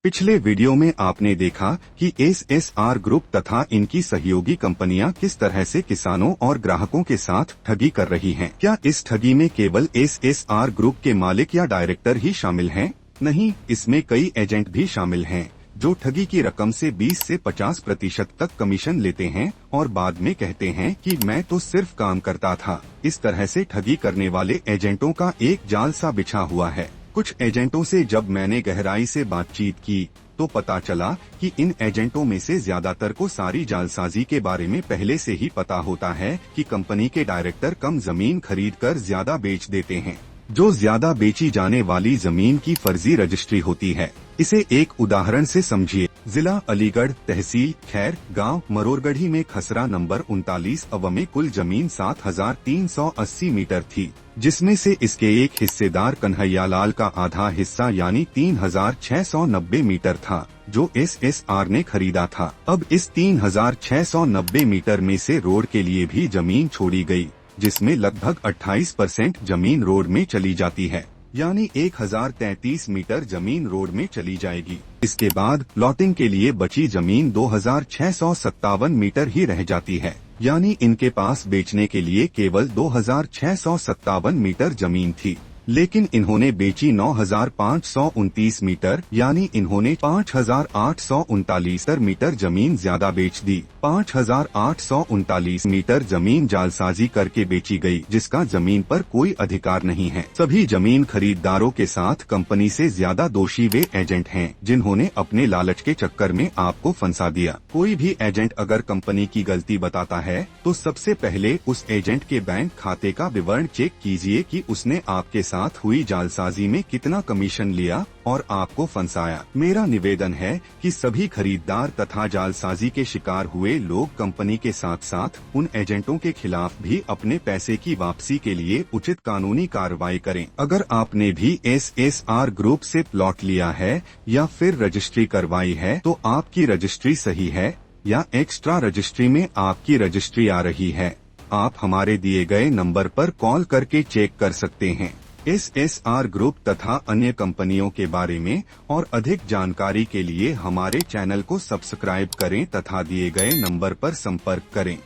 पिछले वीडियो में आपने देखा कि एसएसआर ग्रुप तथा इनकी सहयोगी कंपनियां किस तरह से किसानों और ग्राहकों के साथ ठगी कर रही हैं। क्या इस ठगी में केवल एसएसआर ग्रुप के मालिक या डायरेक्टर ही शामिल हैं? नहीं, इसमें कई एजेंट भी शामिल हैं जो ठगी की रकम से 20 से 50% तक कमीशन लेते हैं और बाद में कहते हैं कि मैं तो सिर्फ काम करता था। इस तरह से ठगी करने वाले एजेंटों का एक जाल सा बिछा हुआ है। कुछ एजेंटों से जब मैंने गहराई से बातचीत की तो पता चला कि इन एजेंटों में से ज्यादातर को सारी जालसाजी के बारे में पहले से ही पता होता है कि कंपनी के डायरेक्टर कम जमीन खरीदकर ज्यादा बेच देते हैं। जो ज्यादा बेची जाने वाली जमीन की फर्जी रजिस्ट्री होती है। इसे एक उदाहरण से समझिए। जिला अलीगढ़, तहसील खैर, गांव मरोरगढ़ी में खसरा नंबर 39 अव में कुल जमीन 7380 मीटर थी, जिसमें से इसके एक हिस्सेदार कन्हैयालाल का आधा हिस्सा यानी 3690 मीटर था, जो एसएसआर ने खरीदा था। अब इस 3690 मीटर में से रोड के लिए भी जमीन छोड़ी गई, जिसमें लगभग 28% जमीन रोड में चली जाती है, यानी 1033 मीटर जमीन रोड में चली जाएगी। इसके बाद प्लॉटिंग के लिए बची जमीन 2657 मीटर ही रह जाती है, यानी इनके पास बेचने के लिए केवल 2657 मीटर जमीन थी। लेकिन इन्होंने बेची 9529 मीटर, यानी इन्होंने 5839 मीटर जमीन ज्यादा बेच दी। 5839 मीटर जमीन जालसाजी करके बेची गई, जिसका जमीन पर कोई अधिकार नहीं है। सभी जमीन खरीदारों के साथ कंपनी से ज्यादा दोषी वे एजेंट हैं, जिन्होंने अपने लालच के चक्कर में आपको फंसा दिया। कोई भी एजेंट अगर कंपनी की गलती बताता है तो सबसे पहले उस एजेंट के बैंक खाते का विवरण चेक कीजिए कि उसने आपके साथ हुई जालसाजी में कितना कमीशन लिया और आपको फंसाया। मेरा निवेदन है कि सभी खरीदार तथा जालसाजी के शिकार हुए लोग कंपनी के साथ साथ उन एजेंटों के खिलाफ भी अपने पैसे की वापसी के लिए उचित कानूनी कार्रवाई करें। अगर आपने भी एसएसआर ग्रुप से प्लॉट लिया है या फिर रजिस्ट्री करवाई है तो आपकी रजिस्ट्री सही है या एक्स्ट्रा रजिस्ट्री में आपकी रजिस्ट्री आ रही है। आप हमारे दिए गए नंबर पर कॉल करके चेक कर सकते हैं। एसएसआर ग्रुप तथा अन्य कंपनियों के बारे में और अधिक जानकारी के लिए हमारे चैनल को सब्सक्राइब करें तथा दिए गए नंबर पर संपर्क करें।